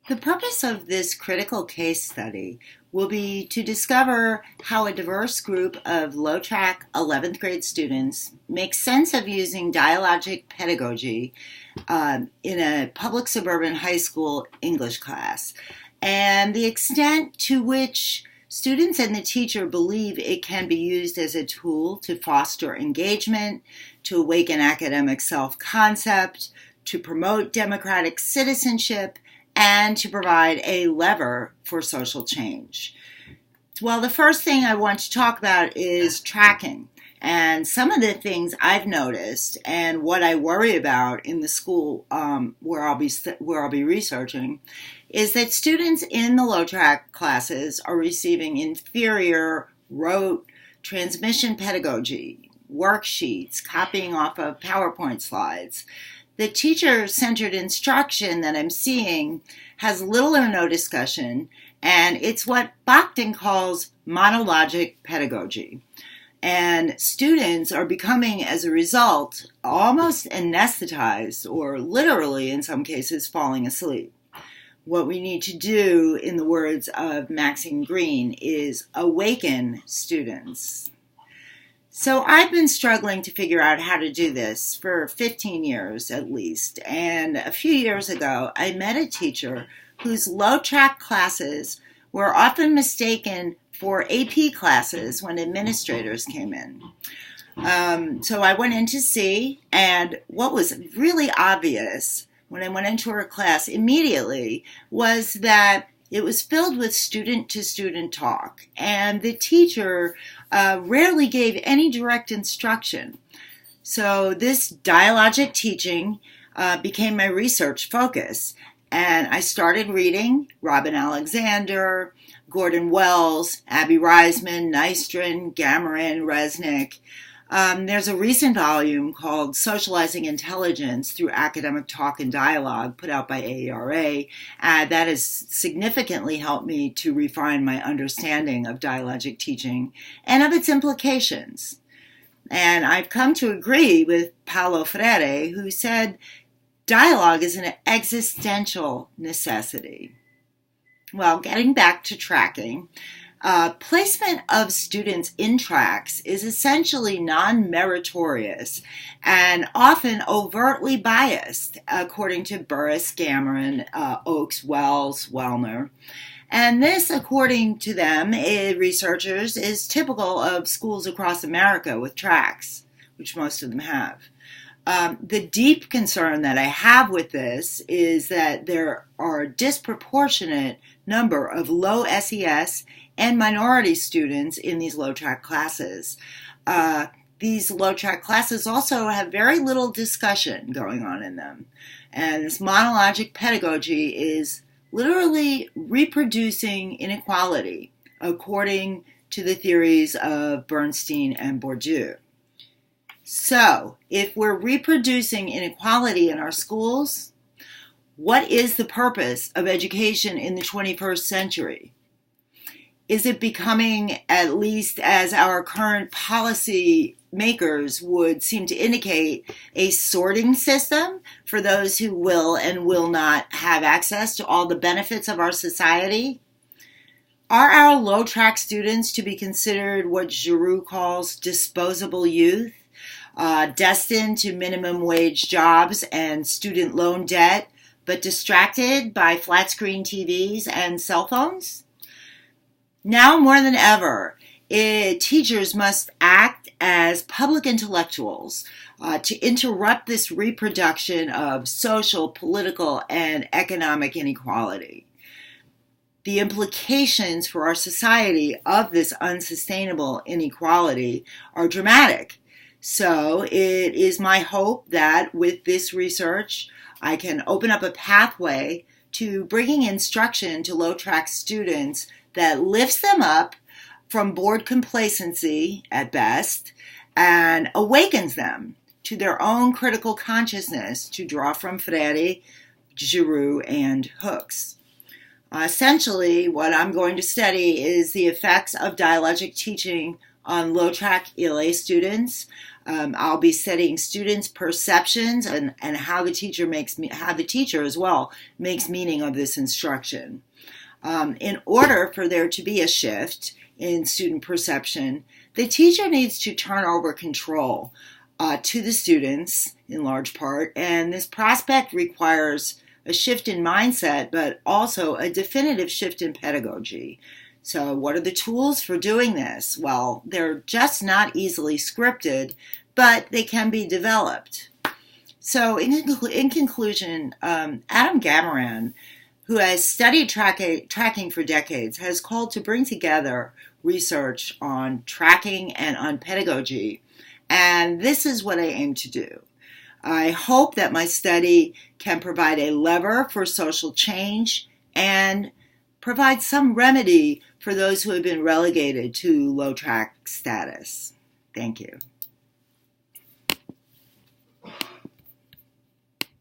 The purpose of this critical case study will be to discover how a diverse group of low-track 11th grade students makes sense of using dialogic pedagogy in a public suburban high school English class, and the extent to which students and the teacher believe it can be used as a tool to foster engagement, to awaken academic self-concept, to promote democratic citizenship, and to provide a lever for social change. Well, the first thing I want to talk about is tracking. And some of the things I've noticed and what I worry about in the school where I'll be researching is that students in the low track classes are receiving inferior rote transmission pedagogy, worksheets, copying off of PowerPoint slides. The teacher-centered instruction that I'm seeing has little or no discussion, and it's what Bakhtin calls monologic pedagogy. And students are becoming, as a result, almost anesthetized, or literally, in some cases, falling asleep. What we need to do, in the words of Maxine Greene, is awaken students. So I've been struggling to figure out how to do this for 15 years at least. And a few years ago, I met a teacher whose low-track classes were often mistaken for AP classes when administrators came in. So I went in to see, and what was really obvious when I went into her class immediately was that it was filled with student-to-student talk, and the teacher rarely gave any direct instruction. So this dialogic teaching became my research focus, and I started reading Robin Alexander, Gordon Wells, Abby Reisman, Nystrom, Gamarin, Resnick. There's a recent volume called Socializing Intelligence Through Academic Talk and Dialogue, put out by AERA. That has significantly helped me to refine my understanding of dialogic teaching and of its implications. And I've come to agree with Paulo Freire, who said dialogue is an existential necessity. Well, getting back to tracking, placement of students in tracks is essentially non-meritorious and often overtly biased, according to Burris, Gamarin, Oakes, Wells, Wellner. And this, according to them, researchers, is typical of schools across America with tracks, which most of them have. The deep concern that I have with this is that there are a disproportionate number of low SES and minority students in these low-track classes. These low-track classes also have very little discussion going on in them. And this monologic pedagogy is literally reproducing inequality, according to the theories of Bernstein and Bourdieu. So, if we're reproducing inequality in our schools, what is the purpose of education in the 21st century? Is it becoming, at least as our current policy makers would seem to indicate, a sorting system for those who will and will not have access to all the benefits of our society? Are our low-track students to be considered what Giroux calls disposable youth? Destined to minimum wage jobs and student loan debt, but distracted by flat screen TVs and cell phones? Now more than ever, teachers must act as public intellectuals to interrupt this reproduction of social, political, and economic inequality. The implications for our society of this unsustainable inequality are dramatic. So it is my hope that with this research, I can open up a pathway to bringing instruction to low-track students that lifts them up from bored complacency, at best, and awakens them to their own critical consciousness, to draw from Freire, Giroux, and Hooks. Essentially, what I'm going to study is the effects of dialogic teaching on low-track ELA students, I'll be studying students' perceptions and how the teacher as well makes meaning of this instruction. In order for there to be a shift in student perception, the teacher needs to turn over control to the students in large part, and this prospect requires a shift in mindset, but also a definitive shift in pedagogy. So what are the tools for doing this? Well, they're just not easily scripted, but they can be developed. So in conclusion, Adam Gamaran, who has studied tracking for decades, has called to bring together research on tracking and on pedagogy. And this is what I aim to do. I hope that my study can provide a lever for social change and provide some remedy for those who have been relegated to low track status. Thank you.